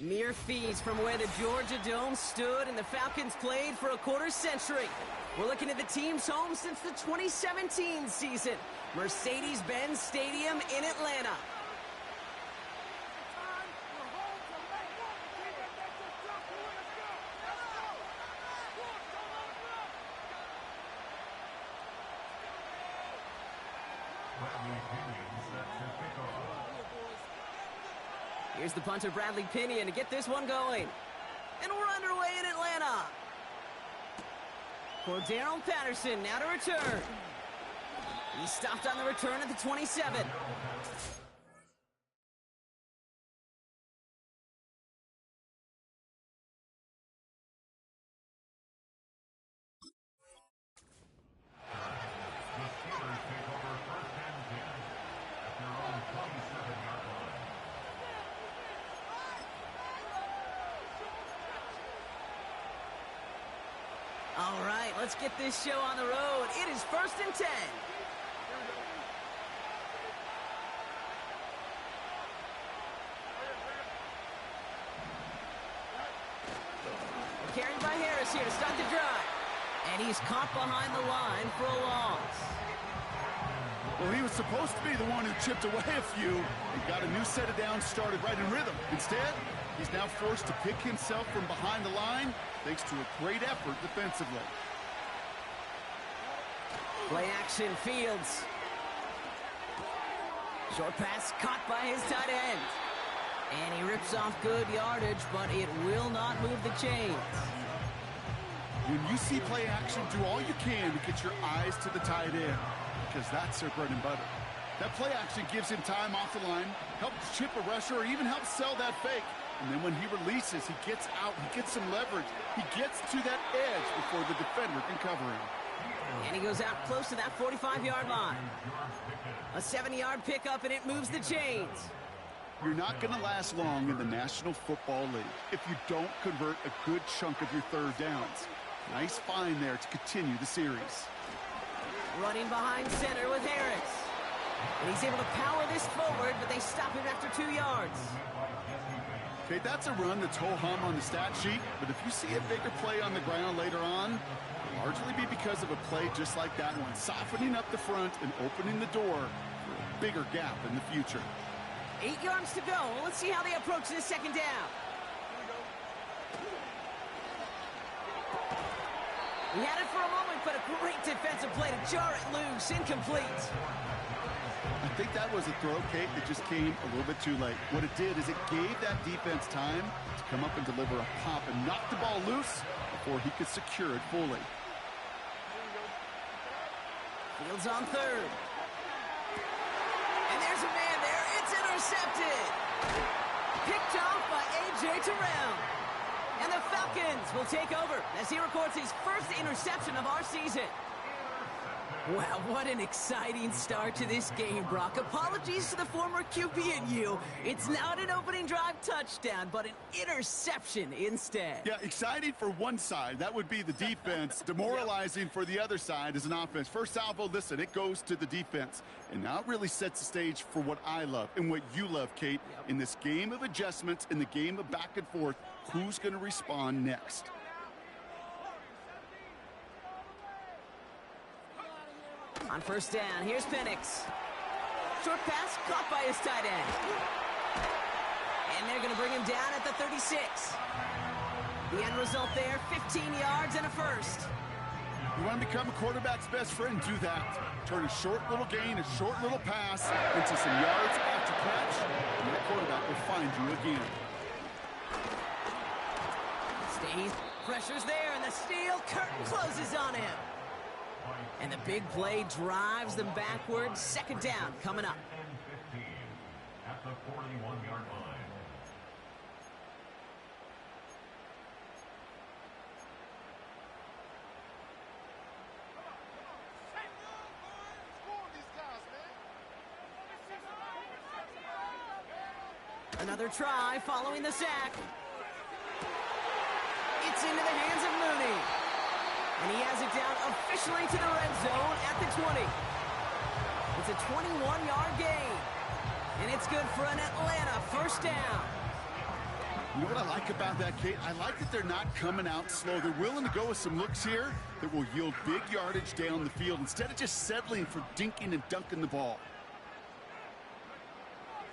Mere feet from where the Georgia Dome stood and the Falcons played for a quarter century. We're looking at the team's home since the 2017 season, Mercedes-Benz Stadium in Atlanta. Here's the punter, Bradley Pinion, to get this one going. And we're underway in Atlanta. Cordero Patterson now to return. He stopped on the return at the 27. All right, let's get this show on the road. It is 1st and 10. Carried by Harris here to start the drive. And he's caught behind the line for a loss. Well, he was supposed to be the one who chipped away a few and got a new set of downs started right in rhythm. Instead, he's now forced to pick himself from behind the line thanks to a great effort defensively. Play action, Fields. Short pass caught by his tight end. And he rips off good yardage, but it will not move the chains. When you see play action, do all you can to get your eyes to the tight end, because that's their bread and butter. That play action gives him time off the line, helps chip a rusher, or even helps sell that fake. And then when he releases, he gets out, he gets some leverage. He gets to that edge before the defender can cover him. And he goes out close to that 45-yard line. A 70-yard pickup, and it moves the chains. You're not going to last long in the National Football League if you don't convert a good chunk of your third downs. Nice find there to continue the series. Running behind center with Harris. And he's able to power this forward, but they stop him after 2 yards. Okay, that's a run that's ho-hum on the stat sheet, but if you see a bigger play on the ground later on, it'll largely be because of a play just like that one, softening up the front and opening the door for a bigger gap in the future. 8 yards to go. Let's see how they approach this second down. He had it for a moment, but a great defensive play to jar it loose. Incomplete. I think that was a throw, Kate, that just came a little bit too late. What it did is it gave that defense time to come up and deliver a pop and knock the ball loose before he could secure it fully. Fields on third. And there's a man there. It's intercepted. Picked off by A.J. Terrell. And the Falcons will take over as he records his first interception of our season. Wow, what an exciting start to this game, Brock. Apologies to the former QB and you. It's not an opening drive touchdown, but an interception instead. Yeah, exciting for one side. That would be the defense. Demoralizing for the other side as an offense. First salvo, listen, it goes to the defense. And now it really sets the stage for what I love and what you love, Kate. In this game of adjustments, in the game of back and forth, who's going to respond next? On first down, here's Penix. Short pass caught by his tight end. And they're going to bring him down at the 36. The end result there, 15 yards and a first. You want to become a quarterback's best friend, do that. Turn a short little gain, a short little pass into some yards after catch, and that quarterback will find you again. Stays, pressure's there, and the steel curtain closes on him. And the big play drives them backwards. Second down coming up. At the 41-yard line. Another try following the sack. It's into the hands of Mooney. And he has it down officially to the red zone at the 20. It's a 21-yard gain. And it's good for an Atlanta first down. You know what I like about that, Kate? I like that they're not coming out slow. They're willing to go with some looks here that will yield big yardage down the field instead of just settling for dinking and dunking the ball.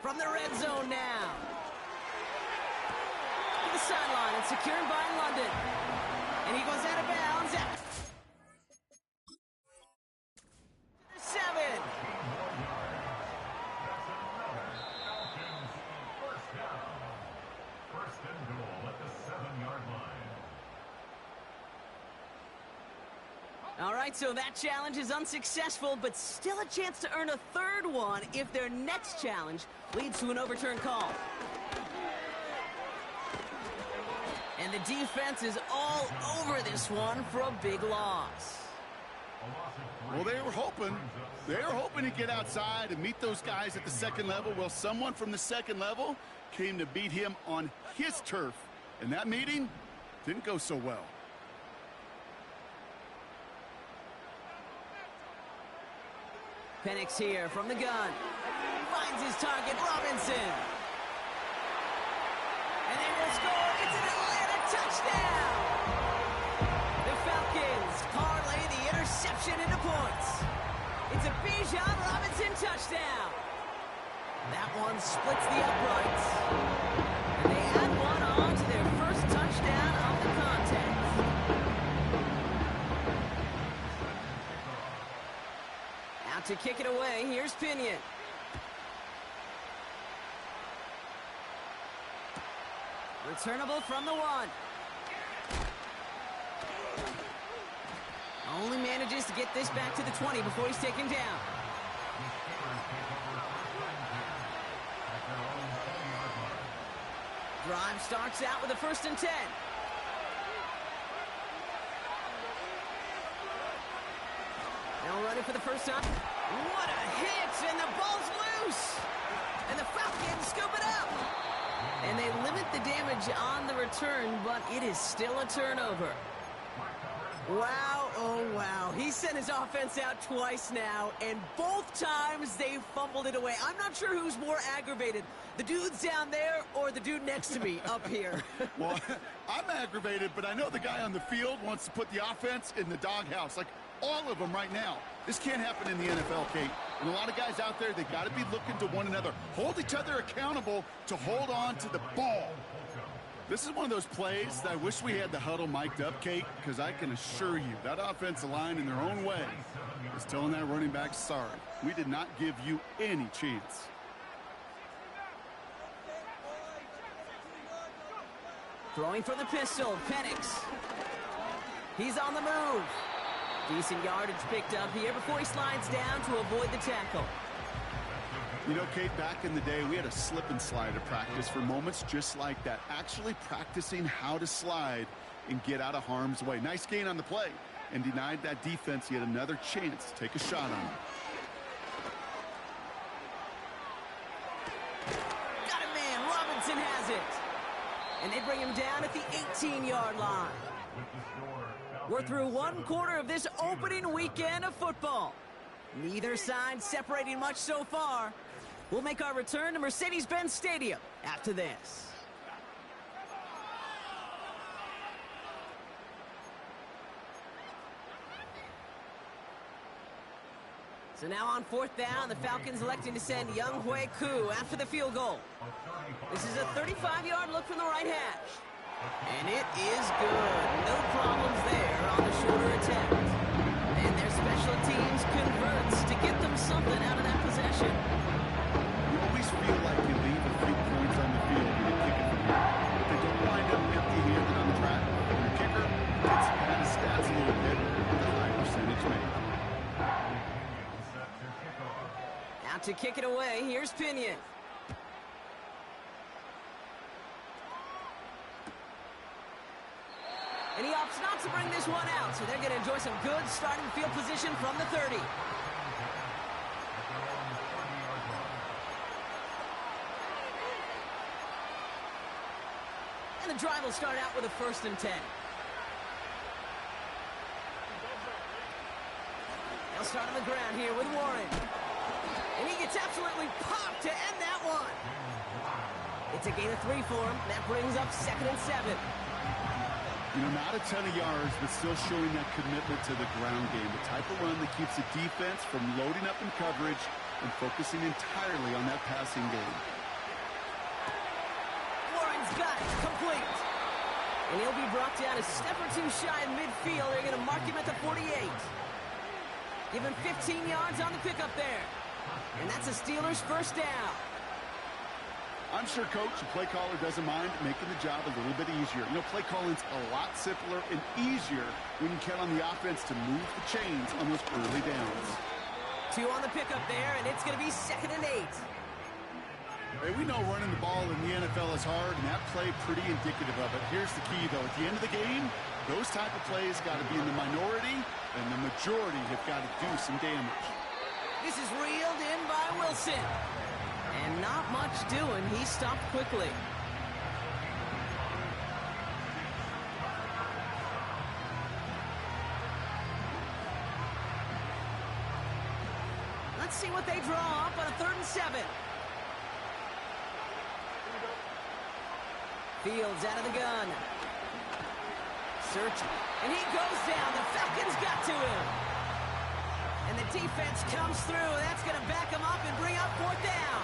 From the red zone now. To the sideline and secured by London. And he goes out of bounds at the 7. First and goal at the 7-yard line. All right, so that challenge is unsuccessful, but still a chance to earn a third one if their next challenge leads to an overturned call. And the defense is all over this one for a big loss. Well, they were hoping to get outside and meet those guys at the second level. Well, someone from the second level came to beat him on his turf. And that meeting didn't go so well. Penix here from the gun. Finds his target, Robinson. And they will score. It's an Atlanta touchdown. The Falcons parlay the interception into points. It's a Bijan Robinson touchdown. That one splits the uprights. And they add one on to their first touchdown of the contest. Out to kick it away, here's Pinion. Returnable from the 1. Only manages to get this back to the 20 before he's taken down. Drive starts out with a 1st and 10. Now running for the first time. What a hit, and the ball's loose. And the Falcons scoop it up. And they limit the damage on the return, but it is still a turnover. Wow, oh wow. He sent his offense out twice now, and both times they fumbled it away. I'm not sure who's more aggravated, the dudes down there or the dude next to me up here. Well, I'm aggravated, but I know the guy on the field wants to put the offense in the doghouse, like all of them right now. This can't happen in the NFL, Kate. And a lot of guys out there, they got to be looking to one another. Hold each other accountable to hold on to the ball. This is one of those plays that I wish we had the huddle mic'd up, Kate, because I can assure you that offensive line in their own way is telling that running back, sorry, we did not give you any chance. Throwing for the pistol, Penix. He's on the move. Decent yardage picked up here before he slides down to avoid the tackle. You know, Kate, back in the day, we had a slip and slide at practice for moments just like that. Actually practicing how to slide and get out of harm's way. Nice gain on the play and denied that defense yet another chance to take a shot on him. Got it, man. Robinson has it. And they bring him down at the 18-yard line. We're through one quarter of this opening weekend of football. Neither side separating much so far. We'll make our return to Mercedes-Benz Stadium after this. So now on 4th down, the Falcons electing to send Young Hui Koo after the field goal. This is a 35-yard look from the right hash. And it is good. No problems there on the shorter attempt. And their special teams converts to get them something out of that possession. You always feel like you leave a few points on the field when you kick it from here. But they don't wind up empty-handed on the track. Your kicker gets kind of stats a little bit with a high percentage made. Out to kick it away, here's Pinion. And he opts not to bring this one out, so they're going to enjoy some good starting field position from the 30. And the drive will start out with a 1st and 10. They'll start on the ground here with Warren. And he gets absolutely popped to end that one. It's a gain of 3 for him. That brings up 2nd and 7. You know, not a ton of yards, but still showing that commitment to the ground game. The type of run that keeps the defense from loading up in coverage and focusing entirely on that passing game. Warren's got it. Complete. And he'll be brought down a step or 2 shy of midfield. They're going to mark him at the 48. Give him 15 yards on the pickup there. And that's a Steelers first down. I'm sure coach and play caller doesn't mind making the job a little bit easier. You know, play calling's a lot simpler and easier when you count on the offense to move the chains on those early downs. 2 on the pickup there, and it's going to be 2nd and 8. Hey, we know running the ball in the NFL is hard, and that play pretty indicative of it. Here's the key, though. At the end of the game, those type of plays got to be in the minority, and the majority have got to do some damage. This is reeled in by Wilson. And not much doing. He stopped quickly. Let's see what they draw up on a 3rd and 7. Fields out of the gun. Search. And he goes down. The Falcons got to him. And the defense comes through. That's going to back him up and bring up 4th down.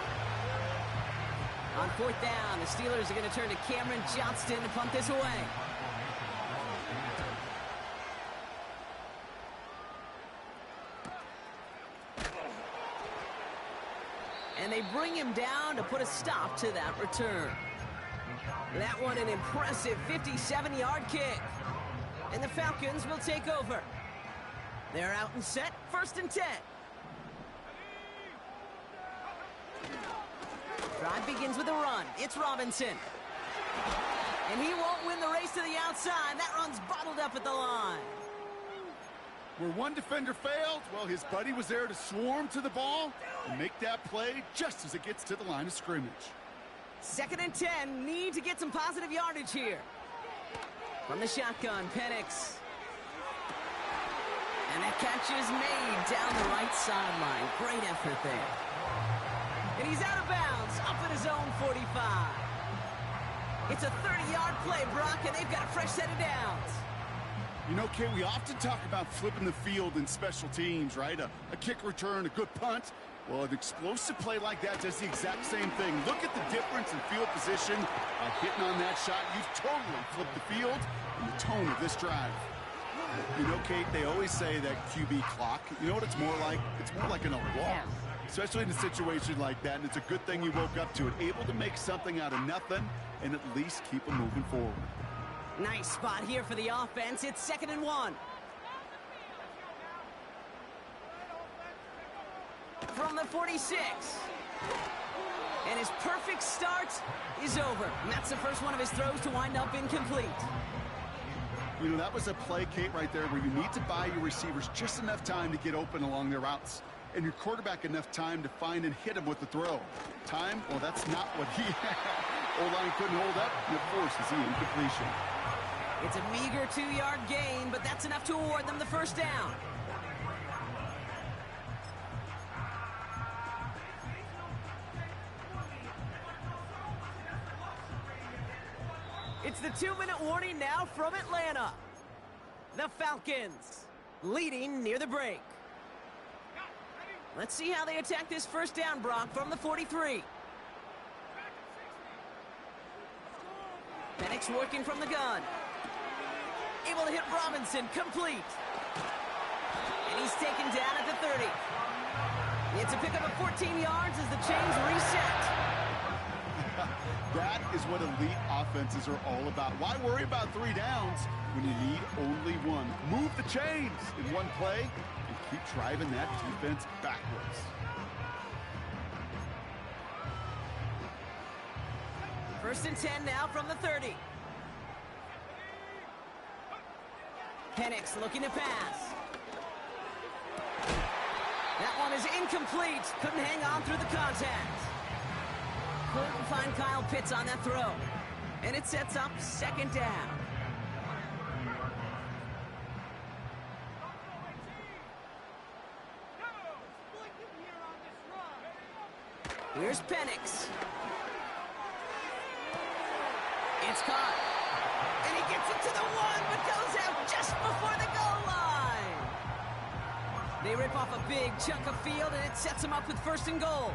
On 4th down, the Steelers are going to turn to Cameron Johnston to punt this away. And they bring him down to put a stop to that return. That one an impressive 57-yard kick. And the Falcons will take over. They're out and set, 1st and 10. Drive begins with a run. It's Robinson. And he won't win the race to the outside. That run's bottled up at the line. Where one defender failed, well, his buddy was there to swarm to the ball and make that play just as it gets to the line of scrimmage. 2nd and 10. Need to get some positive yardage here. From the shotgun, Penix. And that catch is made down the right sideline. Great effort there. And he's out of bounds, up at his own 45. It's a 30-yard play, Brock, and they've got a fresh set of downs. You know, Kay, we often talk about flipping the field in special teams, right? A kick return, a good punt. Well, an explosive play like that does the exact same thing. Look at the difference in field position. By hitting on that shot, you've totally flipped the field and the tone of this drive. You know, Kate, they always say that QB clock. You know what it's more like? It's more like an alarm. Especially in a situation like that, and it's a good thing you woke up to it. Able to make something out of nothing and at least keep them moving forward. Nice spot here for the offense. It's 2nd and 1. From the 46. And his perfect start is over. And that's the first one of his throws to wind up incomplete. You know, that was a play, Kate, right there where you need to buy your receivers just enough time to get open along their routes. And your quarterback enough time to find and hit him with the throw. Time? Well, that's not what he had. O-line couldn't hold up, and it forces the incompletion. It's a meager 2-yard gain, but that's enough to award them the first down. It's the 2-minute warning now from Atlanta. The Falcons leading near the break. Let's see how they attack this first down, Brock, from the 43. Penix working from the gun. Able to hit Robinson, complete. And he's taken down at the 30. It's a pickup of 14 yards as the chains reset. That is what elite offenses are all about. Why worry about 3 downs when you need only 1? Move the chains in one play and keep driving that defense backwards. First and 10 now from the 30. Penix looking to pass. That one is incomplete. Couldn't hang on through the contact. Couldn't find Kyle Pitts on that throw. And it sets up second down. Here's Penix. It's caught. And he gets it to the one, but goes out just before the goal line. They rip off a big chunk of field, and it sets them up with 1st and goal.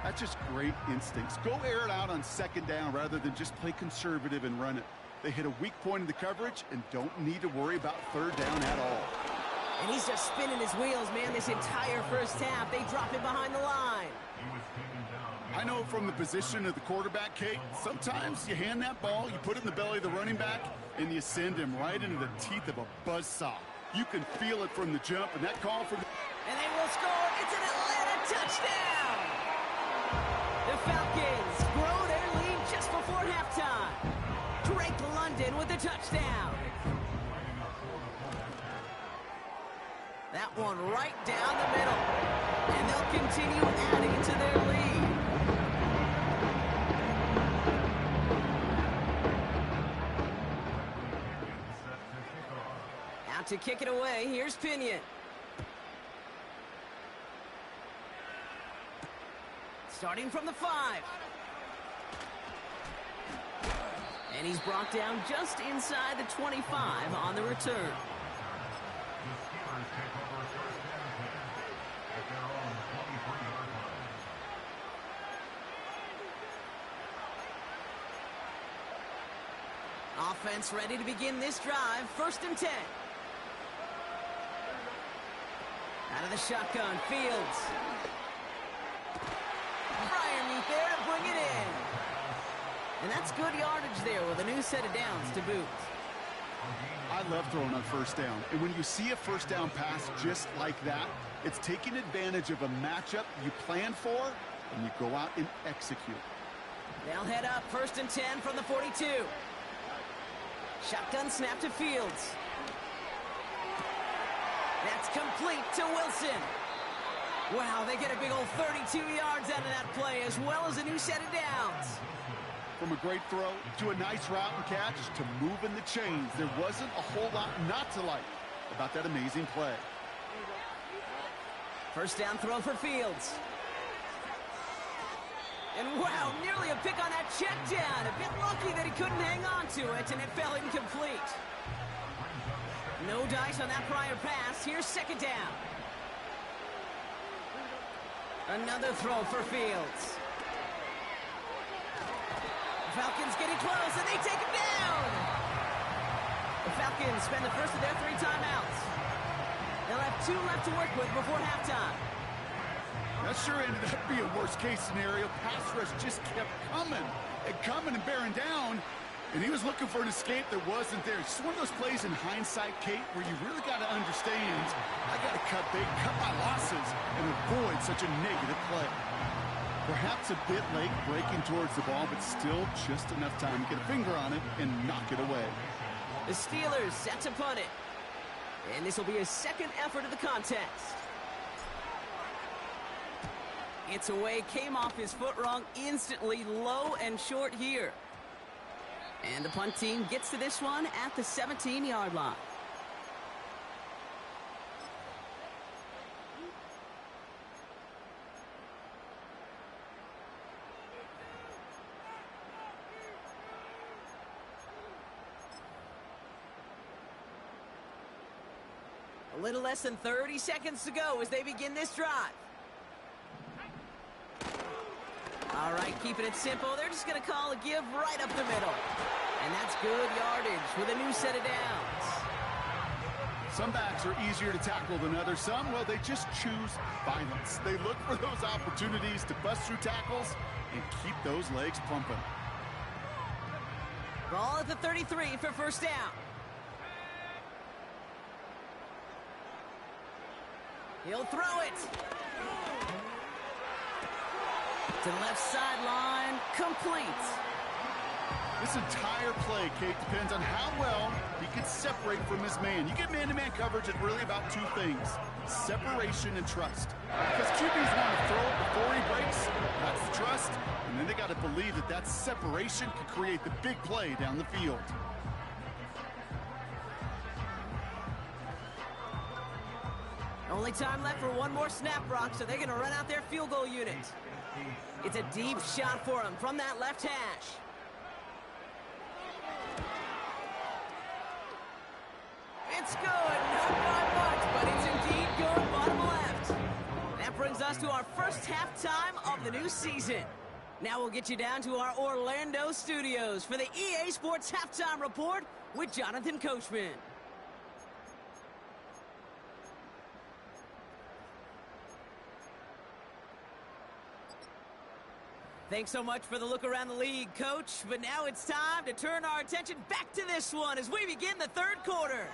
That's just great instincts. Go air it out on 2nd down rather than just play conservative and run it. They hit a weak point in the coverage and don't need to worry about 3rd down at all. And he's just spinning his wheels, man, this entire first half. They drop him behind the line. I know from the position of the quarterback, Kate, sometimes you hand that ball, you put it in the belly of the running back, and you send him right into the teeth of a buzzsaw. You can feel it from the jump, and that call for the... And they will score. It's an Atlanta touchdown. The Falcons grow their lead just before halftime. Drake London with the touchdown. That one right down the middle. And they'll continue adding to their lead. Out to kick it away, here's Pinion. Starting from the 5. And he's brought down just inside the 25 on the return. Offense ready to begin this drive. 1st and 10. Out of the shotgun, Fields. Bryermeat there to bring it in. And that's good yardage there with a new set of downs to boot. I love throwing on 1st down. And when you see a 1st down pass just like that, it's taking advantage of a matchup you plan for, and you go out and execute. They'll head up 1st and 10 from the 42. Shotgun snap to Fields. That's complete to Wilson. Wow, they get a big old 32 yards out of that play, as well as a new set of downs. From a great throw to a nice route and catch to moving the chains, there wasn't a whole lot not to like about that amazing play. 1st down throw for Fields. And wow, nearly a pick on that check down. A bit lucky that he couldn't hang on to it, and it fell incomplete. No dice on that prior pass. Here's 2nd down. Another throw for Fields. The Falcons getting close, and they take him down. The Falcons spend the first of their 3 timeouts. They'll have 2 left to work with before halftime. That sure ended up being a worst-case scenario. Pass rush just kept coming and bearing down, and he was looking for an escape that wasn't there. It's just one of those plays in hindsight, Kate, where you really got to understand, I got to cut big, cut my losses, and avoid such a negative play. Perhaps a bit late breaking towards the ball, but still just enough time to get a finger on it and knock it away. The Steelers set to punt it, and this will be his 2nd effort of the contest. It's away, came off his foot wrong instantly, low and short here. And the punt team gets to this one at the 17-yard line. A little less than 30 seconds to go as they begin this drive. All right, keeping it simple. They're just going to call a give right up the middle. And that's good yardage with a new set of downs. Some backs are easier to tackle than others. Some, well, they just choose violence. They look for those opportunities to bust through tackles and keep those legs pumping. Ball at the 33 for 1st down. He'll throw it. To the left sideline, complete. This entire play, Kate, depends on how well he can separate from his man. You get man-to-man coverage at really about 2 things, separation and trust. Because QBs want to throw it before he breaks, that's the trust, and then they got to believe that that separation can create the big play down the field. Only time left for one more snap, Brock, so they're going to run out their field goal unit. It's a deep shot for him from that left hash. us to our first halftime of the new season. Now we'll get you down to our Orlando studios for the EA Sports Halftime Report with Jonathan Coachman. Thanks so much for the look around the league, Coach. But now it's time to turn our attention back to this one as we begin the third quarter.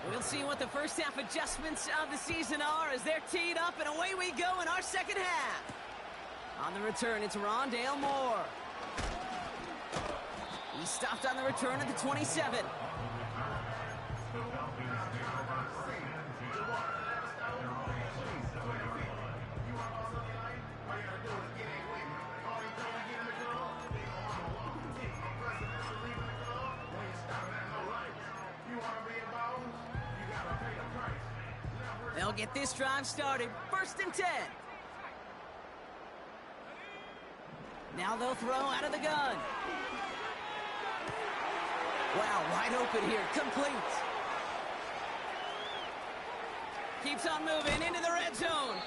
We'll see what the first half adjustments of the season are as they're teed up, and away we go in our second half. On the return, it's Rondale Moore. He stopped on the return at the 27. They'll get this drive started. 1st and 10. Now they'll throw out of the gun. Wow, wide open here. Complete. Keeps on moving into the red zone.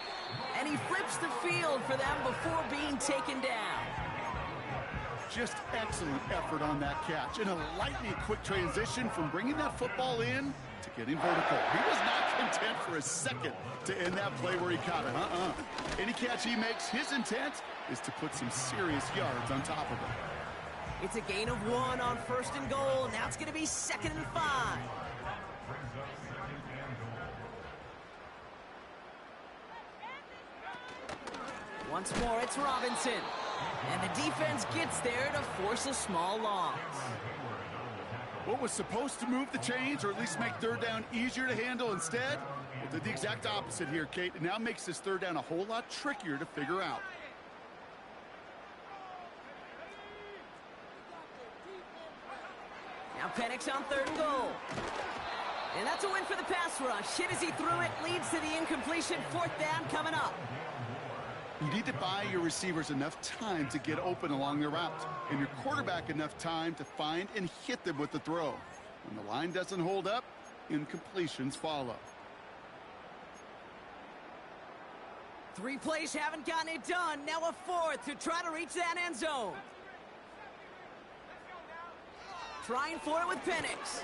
And he flips the field for them before being taken down. Just excellent effort on that catch. And a lightning quick transition from bringing that football in to getting vertical. He was not content for a second to end that play where he caught it. Any catch he makes, his intent is to put some serious yards on top of it. It's a gain of 1 on 1st and goal. Now it's going to be 2nd and 5. Once more, it's Robinson. And the defense gets there to force a small loss. What was supposed to move the chains, or at least make third down easier to handle instead, well, did the exact opposite here, Kate. It now makes this third down a whole lot trickier to figure out. Now Penix on 3rd and goal. And that's a win for the pass rush. Hit as he threw it, leads to the incompletion. 4th down coming up. You need to buy your receivers enough time to get open along their route, and your quarterback enough time to find and hit them with the throw. When the line doesn't hold up, incompletions follow. 3 plays haven't gotten it done. Now a 4th to try to reach that end zone. Trying for it with Penix.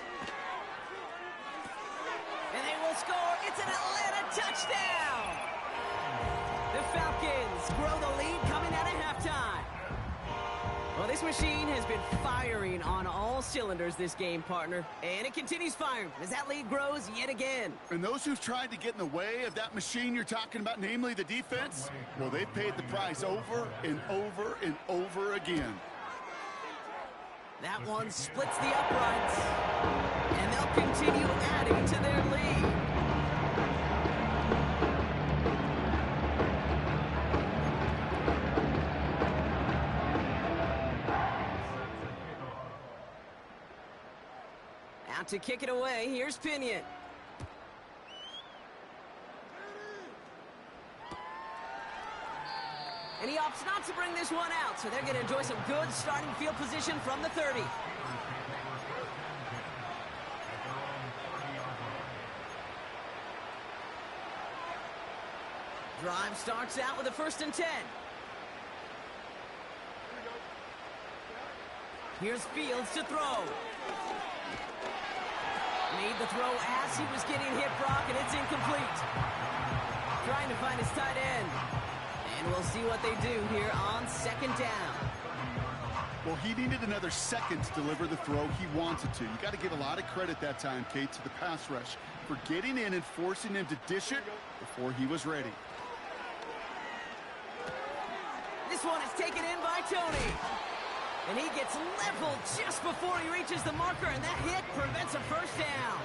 And they will score. It's an Atlanta touchdown. The Falcons grow the lead coming out of halftime. Well, this machine has been firing on all cylinders this game, partner. And it continues firing as that lead grows yet again. And those who've tried to get in the way of that machine you're talking about, namely the defense, well, they've paid the price over and over and over again. That one splits the uprights. And they'll continue adding to their lead. Out to kick it away, here's Pinion. And he opts not to bring this one out, so they're going to enjoy some good starting field position from the 30. Drive starts out with a 1st and 10. Here's Fields to throw. Made the throw as he was getting hit, Brock, and it's incomplete. Trying to find his tight end. And we'll see what they do here on 2nd down. Well, he needed another second to deliver the throw he wanted to. You got to give a lot of credit that time, Kate, to the pass rush for getting in and forcing him to dish it before he was ready. This one is taken in by Tony. And he gets leveled just before he reaches the marker, and that hit prevents a 1st down.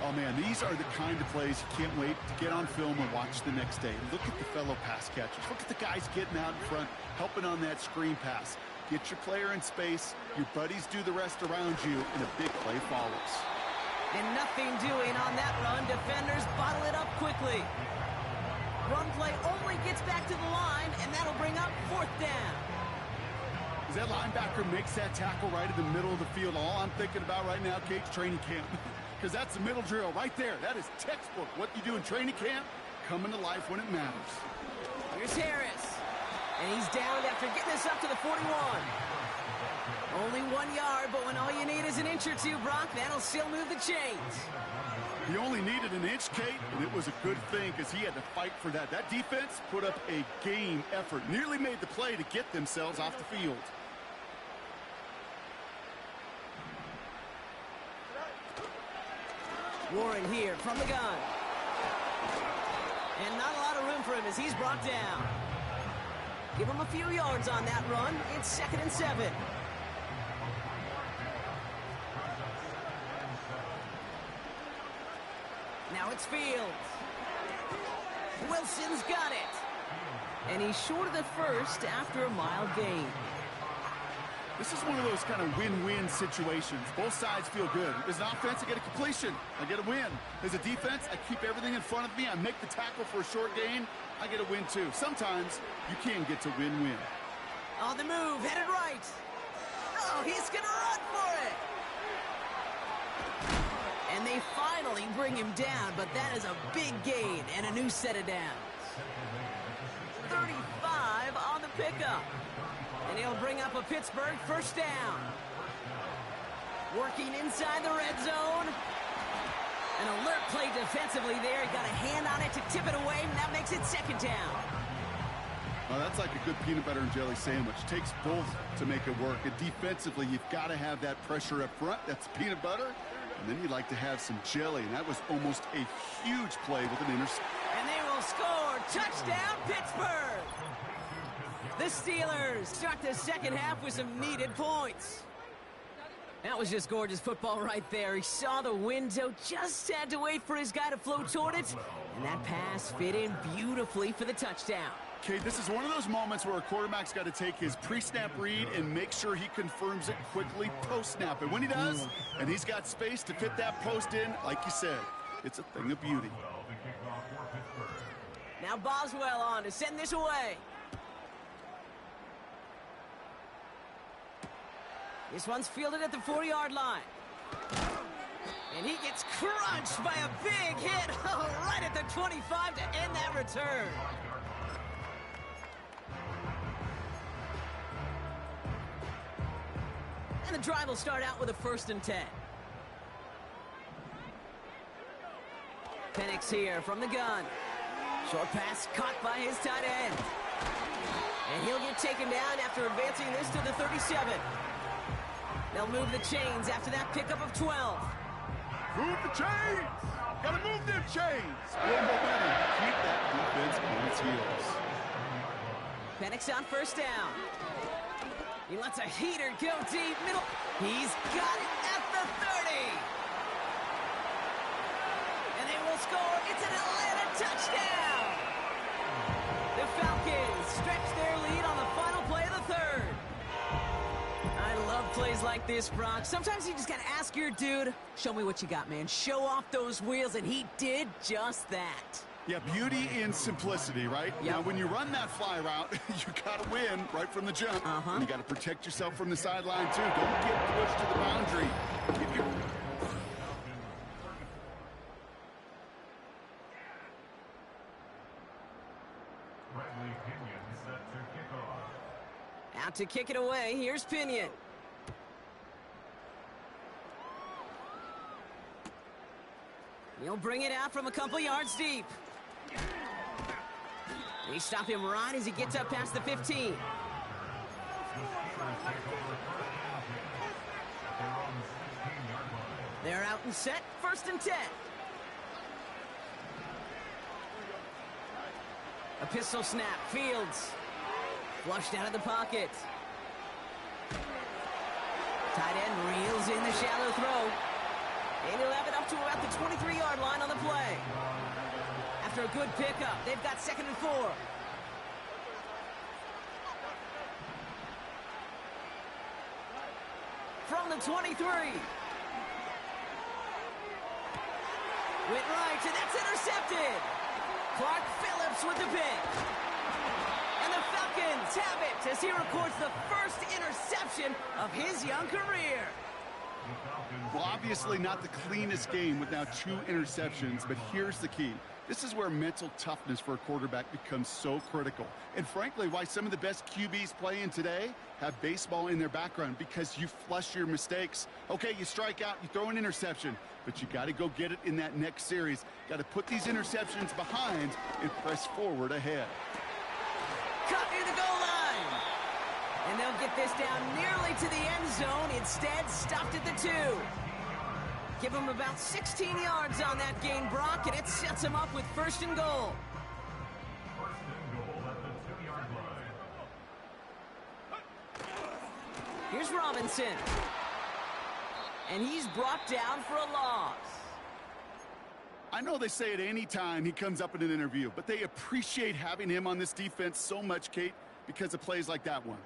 Oh, man, these are the kind of plays you can't wait to get on film and watch the next day. Look at the fellow pass catchers. Look at the guys getting out in front, helping on that screen pass. Get your player in space, your buddies do the rest around you, and a big play follows. And nothing doing on that run. Defenders bottle it up quickly. Run play only gets back to the line, and that'll bring up 4th down. As that linebacker makes that tackle right in the middle of the field, all I'm thinking about right now, Kate's training camp. because that's the middle drill right there. That is textbook. What you do in training camp, coming to life when it matters. Here's Harris. And he's downed after getting this up to the 41. Only 1 yard, but when all you need is an inch or two, Brock, that'll still move the chains. He only needed an inch, Kate, and it was a good thing because he had to fight for that. That defense put up a game effort, nearly made the play to get themselves off the field. Warren here from the gun. And not a lot of room for him as he's brought down. Give him a few yards on that run. It's 2nd and 7. Now it's Fields. Wilson's got it. And he's short of the first after a mile gain. This is one of those kind of win-win situations. Both sides feel good. As an offense, I get a completion. I get a win. As a defense, I keep everything in front of me. I make the tackle for a short gain. I get a win, too. Sometimes you can get to win-win. On the move, headed right. Oh, he's going to run for it. And they finally bring him down, but that is a big gain and a new set of downs. 35 on the pickup. And he'll bring up a Pittsburgh first down. Working inside the red zone. An alert play defensively there. He got a hand on it to tip it away, and that makes it 2nd down. Well, that's like a good peanut butter and jelly sandwich. Takes both to make it work. And defensively, you've got to have that pressure up front. That's peanut butter. And then you'd like to have some jelly. And that was almost a huge play with an interception. And they will score. Touchdown, Pittsburgh. The Steelers start the second half with some needed points. That was just gorgeous football right there. He saw the window, just had to wait for his guy to flow toward it. And that pass fit in beautifully for the touchdown. Okay, this is one of those moments where a quarterback's got to take his pre-snap read and make sure he confirms it quickly post-snap. And when he does, and he's got space to fit that post in, like you said, it's a thing of beauty. Now Boswell on to send this away. This one's fielded at the 4-yard line. And he gets crunched by a big hit right at the 25 to end that return. And the drive will start out with a 1st and 10. Penix here from the gun. Short pass caught by his tight end. And he'll get taken down after advancing this to the 37. They'll move the chains after that pickup of 12. Move the chains! Gotta move them chains! One momentum. Keep that defense on its heels. Penix on 1st down. He lets a heater go deep middle. He's got it at the 30. And they will score. It's an Atlanta touchdown. The Falcons stretch their lead on the final play of the 3rd. I love plays like this, Brock. Sometimes you just got to ask your dude, show me what you got, man. Show off those wheels, and he did just that. Yeah, beauty in simplicity, right? Yep. Now, when you run that fly route, you got to win right from the jump. And you got to protect yourself from the sideline, too. Don't get pushed to the boundary. Keep your... Out to kick it away. Here's Pinion. He'll bring it out from a couple yards deep. They stop him right as he gets up past the 15. They're out and set. 1st and 10. A pistol snap. Fields. Flushed out of the pocket. Tight end reels in the shallow throw. And he'll have it up to about the 23-yard line on the play. After a good pickup, they've got 2nd and 4. From the 23. Went right, and that's intercepted. Clark Phillips with the pick. And the Falcons have it as he records the 1st interception of his young career. Well, obviously not the cleanest game with now 2 interceptions, but here's the key. This is where mental toughness for a quarterback becomes so critical. And frankly, why some of the best QBs playing today have baseball in their background, because you flush your mistakes. Okay, you strike out, you throw an interception, but you got to go get it in that next series. Got to put these interceptions behind and press forward ahead. Cut near the goal line. And they'll get this down nearly to the end zone. Instead, stopped at the 2. Give him about 16 yards on that gain, Brock, and it sets him up with 1st and goal. First and goal at the 2-yard line. Here's Robinson. And he's brought down for a loss. I know they say it any time he comes up in an interview, but they appreciate having him on this defense so much, Kate, because of plays like that one.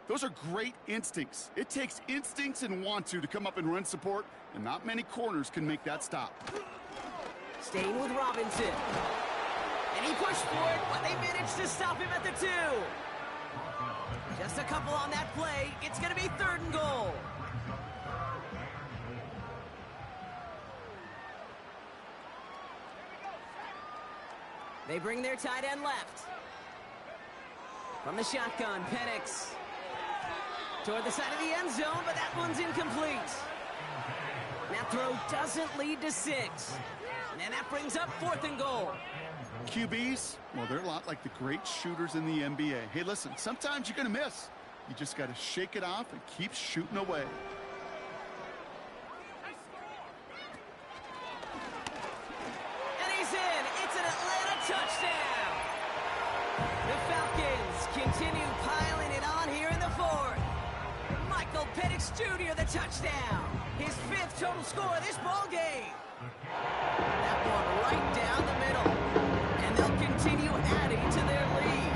Those are great instincts. It takes instincts and want to come up and run support, and not many corners can make that stop. Staying with Robinson. And he pushed for it, but they managed to stop him at the 2. Just a couple on that play. It's going to be 3rd and goal. They bring their tight end left. From the shotgun, Penix. Toward the side of the end zone, but that one's incomplete. That throw doesn't lead to 6. And that brings up 4th and goal. QBs, well, they're a lot like the great shooters in the NBA. Hey, listen, sometimes you're going to miss. You just got to shake it off and keep shooting away. And he's in. It's an Atlanta touchdown. The Falcons continue piling it on here in the 4th. Michael Penix Jr. the touchdown. His 5th total score of this ball game. That one right down the middle. And they'll continue adding to their lead.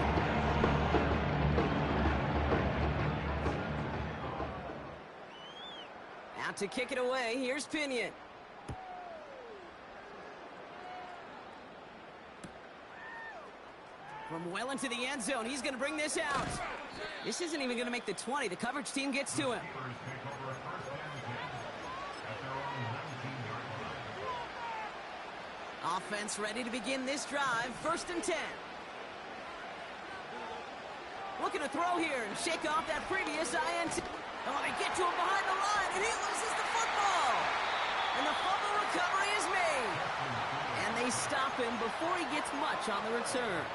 Out to kick it away, here's Pinion. From well into the end zone, he's going to bring this out. This isn't even going to make the 20. The coverage team gets to him. Offense ready to begin this drive. 1st and 10. Looking to throw here and shake off that previous INT. And when they get to him behind the line, and he loses the football. And the fumble recovery is made. And they stop him before he gets much on the return.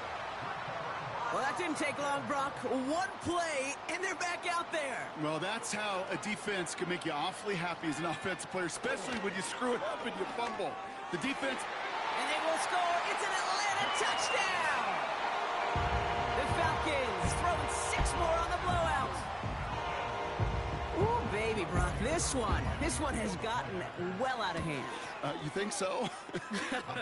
Well, that didn't take long, Brock. One play, and they're back out there. Well, that's how a defense can make you awfully happy as an offensive player, especially when you screw it up and you fumble. The defense... And they will score. It's an Atlanta touchdown. The Falcons throwing 6 more on the blowout. Ooh, baby, Brock, this one has gotten well out of hand. You think so?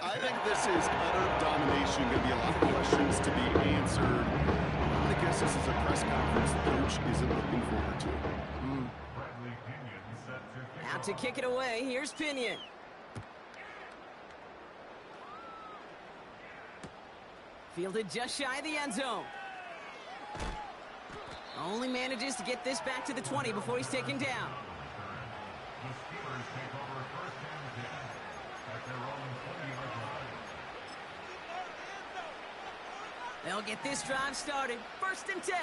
I think this is utter domination. Going to be a lot of questions to be answered. I'm going to guess this is a press conference the coach isn't looking forward to. Out to kick it away. Here's Pinion. Fielded just shy of the end zone. Only manages to get this back to the 20 before he's taken down. They'll get this drive started. 1st and 10.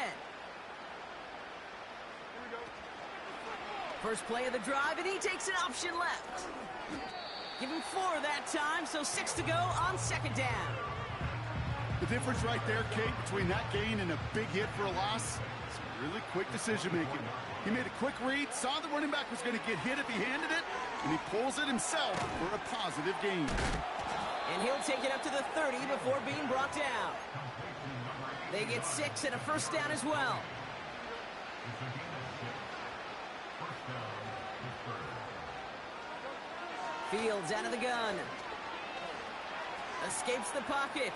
First play of the drive, and he takes an option left. Give him 4 that time, so 6 to go on 2nd down. The difference right there, Kate, between that gain and a big hit for a loss is really quick decision-making. He made a quick read, saw the running back was going to get hit if he handed it, and he pulls it himself for a positive gain. And he'll take it up to the 30 before being brought down. They get 6 and a 1st down as well. Fields out of the gun. Escapes the pocket.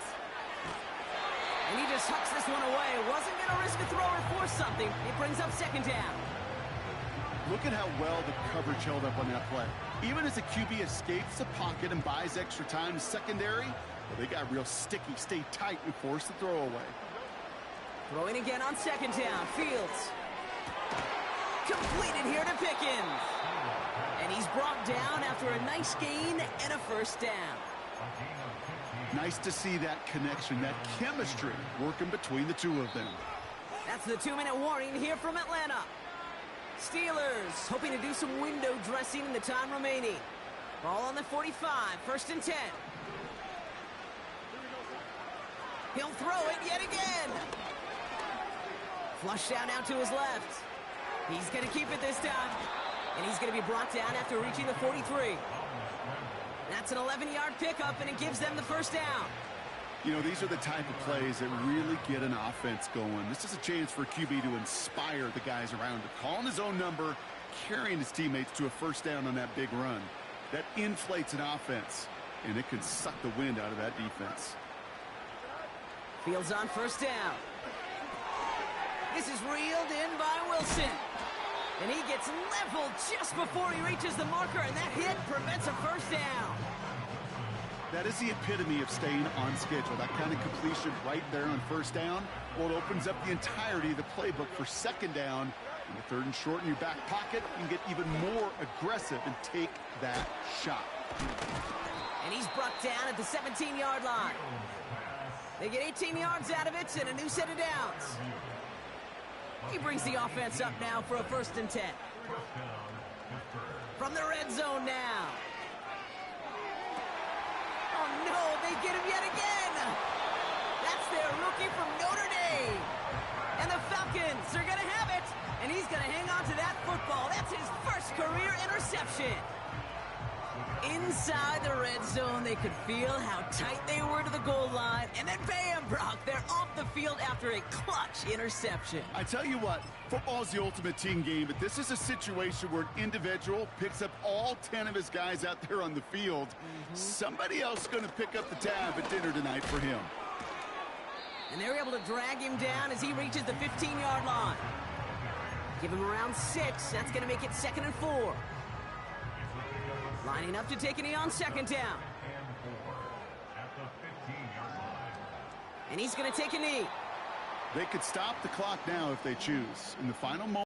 And he just hucks this one away. Wasn't going to risk a throw or force something. It brings up 2nd down. Look at how well the coverage held up on that play. Even as the QB escapes the pocket and buys extra time secondary, well, they got real sticky, stay tight, and force the throw away. Throwing again on 2nd down. Fields. Completed here to Pickens. And he's brought down after a nice gain and a first down. Nice to see that connection, that chemistry working between the two of them. That's the 2-minute warning here from Atlanta. Steelers hoping to do some window dressing in the time remaining. Ball on the 45, 1st and 10. He'll throw it yet again. Flush down out to his left. He's going to keep it this time. And he's going to be brought down after reaching the 43. That's an 11-yard pickup, and it gives them the first down. You know, these are the type of plays that really get an offense going. This is a chance for QB to inspire the guys around him. Calling his own number, carrying his teammates to a first down on that big run. That inflates an offense, and it can suck the wind out of that defense. Fields on first down. This is reeled in by Wilson. And he gets leveled just before he reaches the marker, and that hit prevents a first down. That is the epitome of staying on schedule. That kind of completion right there on first down. Well, it opens up the entirety of the playbook for second down. In the 3rd and short in your back pocket, you can get even more aggressive and take that shot. And he's brought down at the 17-yard line. They get 18 yards out of it and a new set of downs. He brings the offense up now for a 1st and 10. From the red zone now. Oh, no, they get him yet again. That's their rookie from Notre Dame. And the Falcons are going to have it. And he's going to hang on to that football. That's his first career interception. Inside the red zone, they could feel how tight they were to the goal line. And then bam, Brock, they're off the field after a clutch interception. I tell you what, football is the ultimate team game, but this is a situation where an individual picks up all 10 of his guys out there on the field. Somebody else is going to pick up the tab at dinner tonight for him. And they're able to drag him down as he reaches the 15-yard line. Give him around 6. That's going to make it 2nd and 4. Lining up to take a knee on 2nd down. And he's going to take a knee. They could stop the clock now if they choose. In the final moment.